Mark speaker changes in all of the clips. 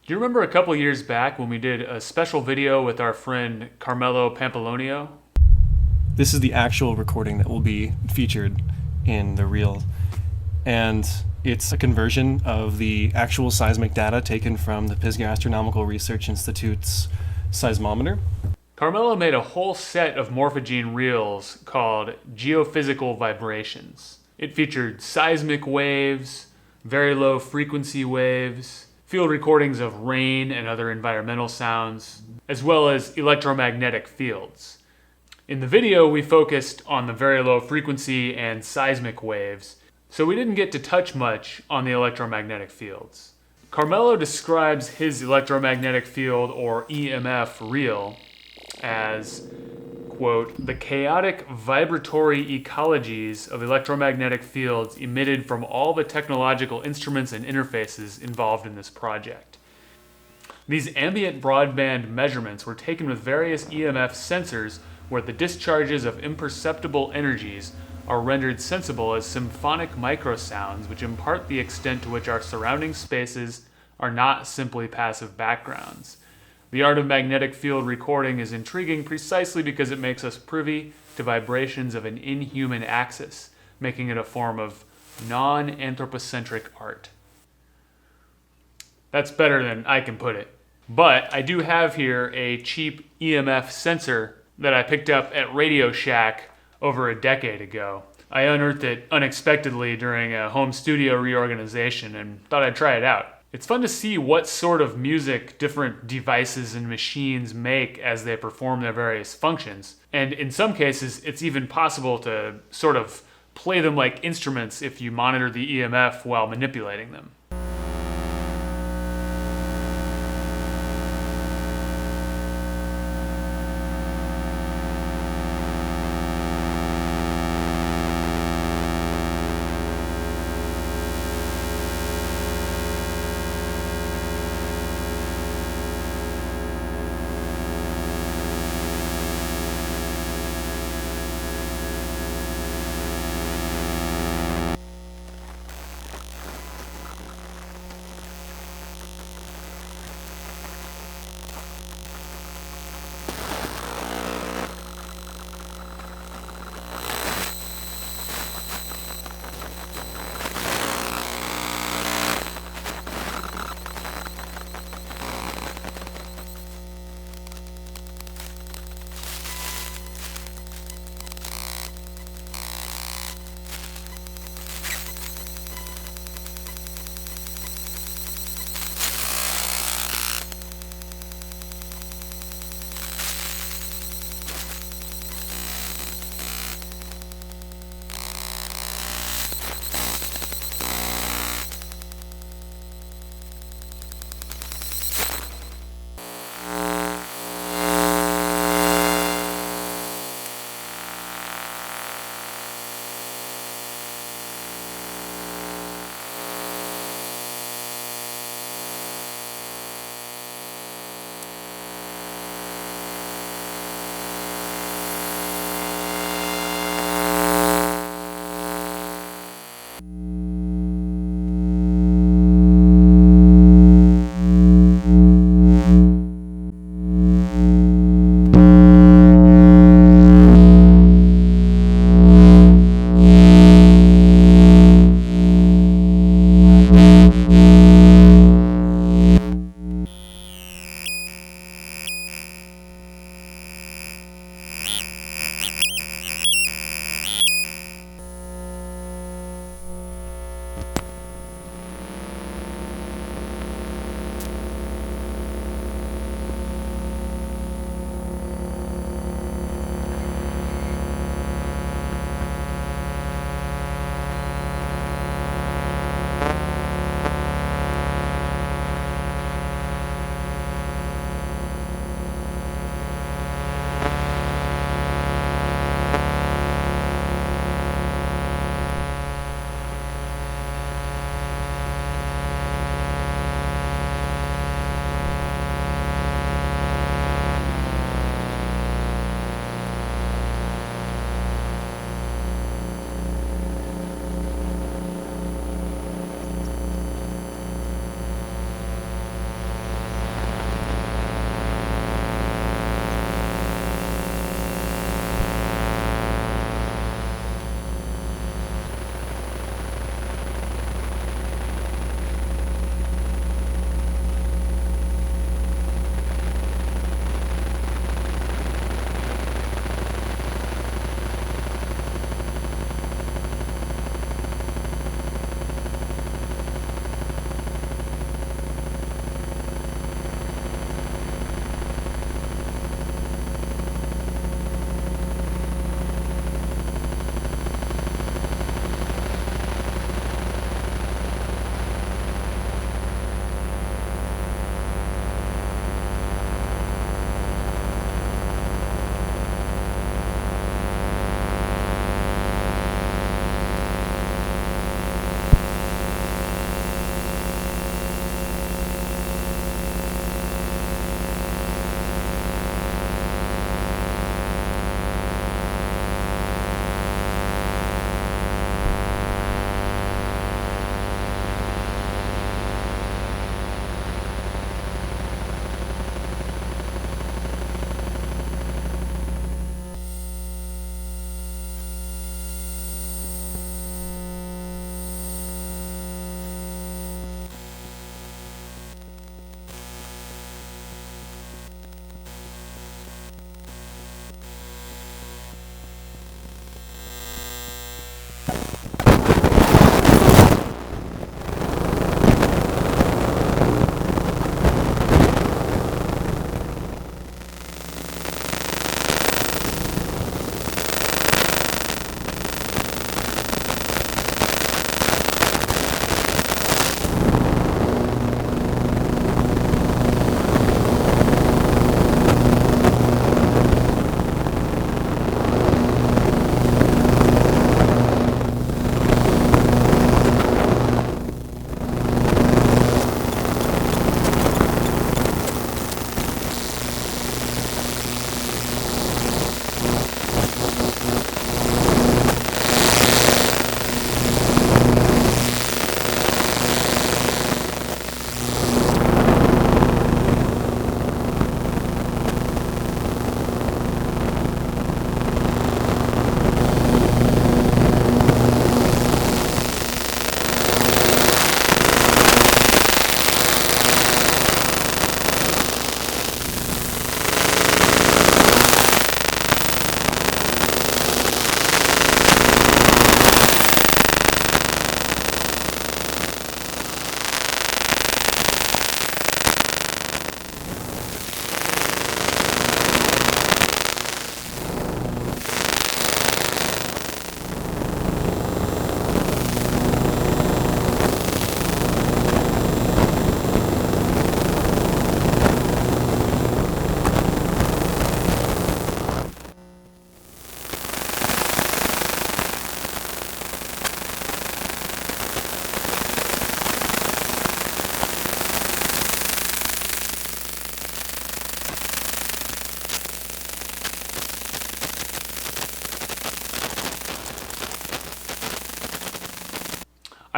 Speaker 1: Do you remember a couple years back when we did a special video with our friend Carmelo Pampolonio?
Speaker 2: This is the actual recording that will be featured in the reel. And it's a conversion of the actual seismic data taken from the Pisgah Astronomical Research Institute's seismometer.
Speaker 1: Carmelo made a whole set of Morphagene reels called Geophysical Vibrations. It featured seismic waves, very low frequency waves, field recordings of rain and other environmental sounds, as well as electromagnetic fields. In the video, we focused on the very low frequency and seismic waves, so we didn't get to touch much on the electromagnetic fields. Carmelo describes his electromagnetic field, or EMF, reel as, quote, the chaotic vibratory ecologies of electromagnetic fields emitted from all the technological instruments and interfaces involved in this project. These ambient broadband measurements were taken with various EMF sensors where the discharges of imperceptible energies are rendered sensible as symphonic microsounds which impart the extent to which our surrounding spaces are not simply passive backgrounds. The art of magnetic field recording is intriguing precisely because it makes us privy to vibrations of an inhuman axis, making it a form of non-anthropocentric art. That's better than I can put it. But I do have here a cheap EMF sensor that I picked up at Radio Shack over a decade ago. I unearthed it unexpectedly during a home studio reorganization and thought I'd try it out. It's fun to see what sort of music different devices and machines make as they perform their various functions. And in some cases, it's even possible to sort of play them like instruments if you monitor the EMF while manipulating them.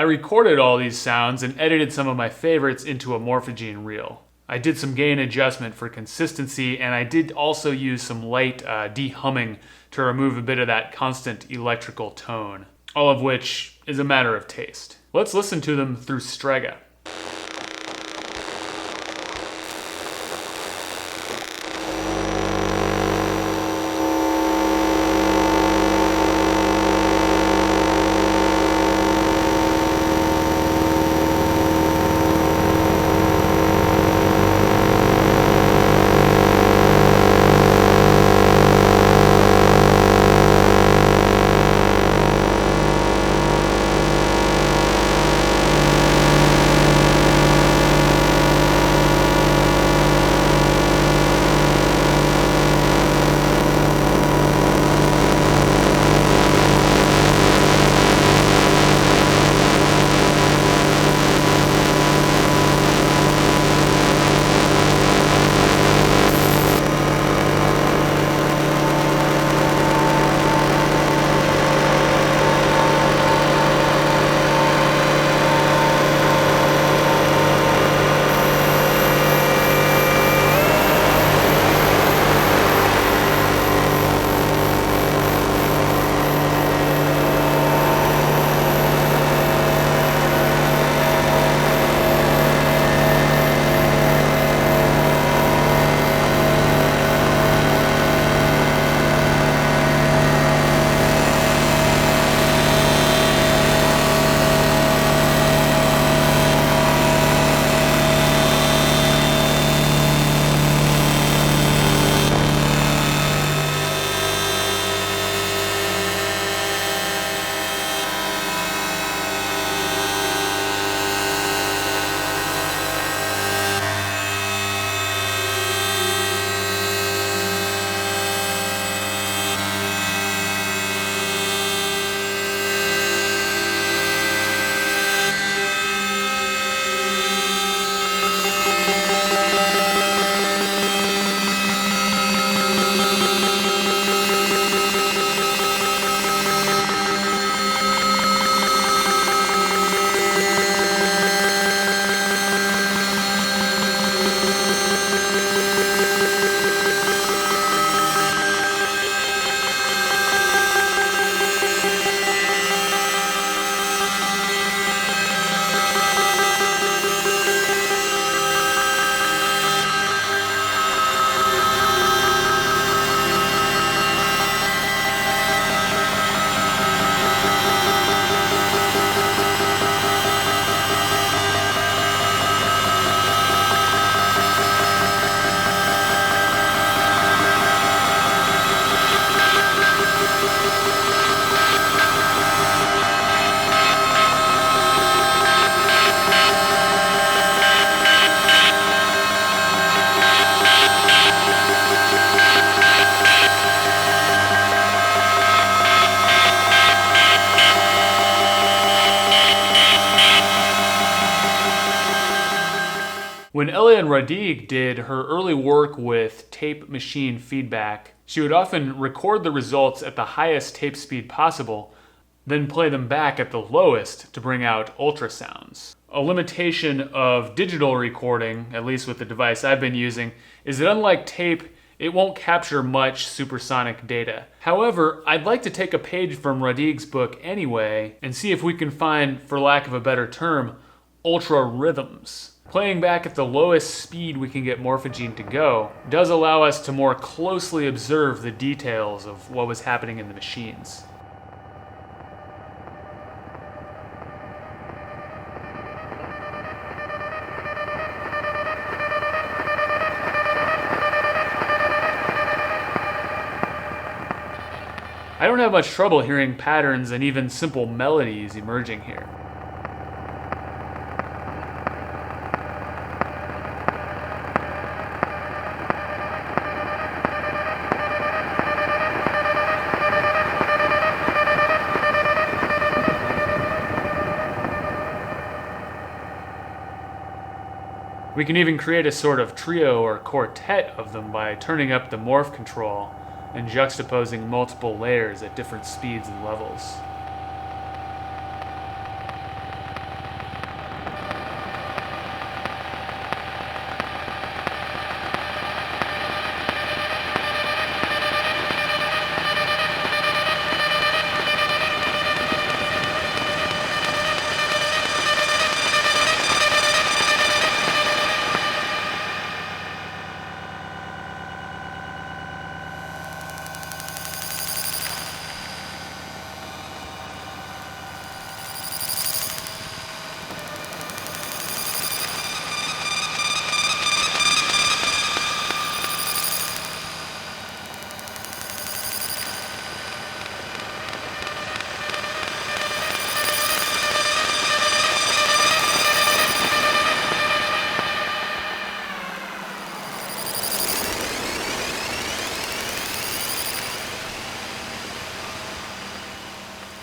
Speaker 1: I recorded all these sounds and edited some of my favorites into a Morphagene reel. I did some gain adjustment for consistency, and I did also use some light de-humming to remove a bit of that constant electrical tone, all of which is a matter of taste. Let's listen to them through Strega. When Eliane Radigue did her early work with tape machine feedback, she would often record the results at the highest tape speed possible, then play them back at the lowest to bring out ultrasounds. A limitation of digital recording, at least with the device I've been using, is that unlike tape, it won't capture much supersonic data. However, I'd like to take a page from Radigue's book anyway and see if we can find, for lack of a better term, ultra rhythms. Playing back at the lowest speed we can get Morphagene to go does allow us to more closely observe the details of what was happening in the machines. I don't have much trouble hearing patterns and even simple melodies emerging here. We can even create a sort of trio or quartet of them by turning up the morph control and juxtaposing multiple layers at different speeds and levels.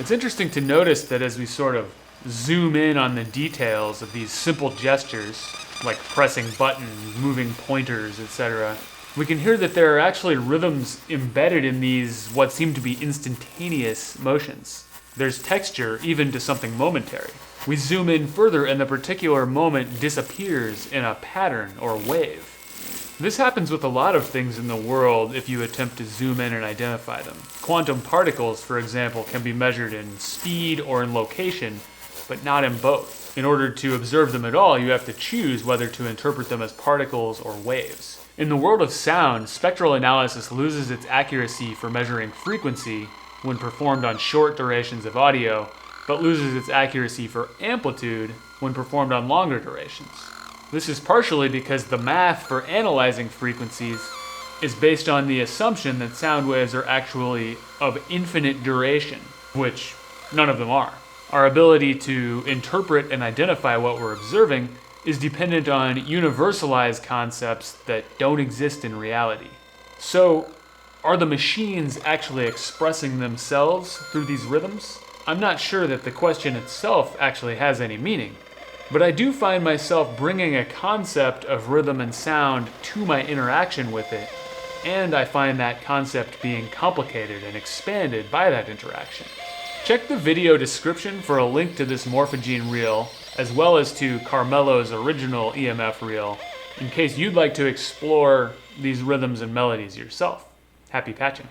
Speaker 1: It's interesting to notice that as we sort of zoom in on the details of these simple gestures, like pressing buttons, moving pointers, etc., we can hear that there are actually rhythms embedded in these what seem to be instantaneous motions. There's texture even to something momentary. We zoom in further and the particular moment disappears in a pattern or wave. This happens with a lot of things in the world if you attempt to zoom in and identify them. Quantum particles, for example, can be measured in speed or in location, but not in both. In order to observe them at all, you have to choose whether to interpret them as particles or waves. In the world of sound, spectral analysis loses its accuracy for measuring frequency when performed on short durations of audio, but loses its accuracy for amplitude when performed on longer durations. This is partially because the math for analyzing frequencies is based on the assumption that sound waves are actually of infinite duration, which none of them are. Our ability to interpret and identify what we're observing is dependent on universalized concepts that don't exist in reality. So, are the machines actually expressing themselves through these rhythms? I'm not sure that the question itself actually has any meaning, but I do find myself bringing a concept of rhythm and sound to my interaction with it, and I find that concept being complicated and expanded by that interaction. Check the video description for a link to this Morphagene reel, as well as to Carmelo's original EMF reel, in case you'd like to explore these rhythms and melodies yourself. Happy patching.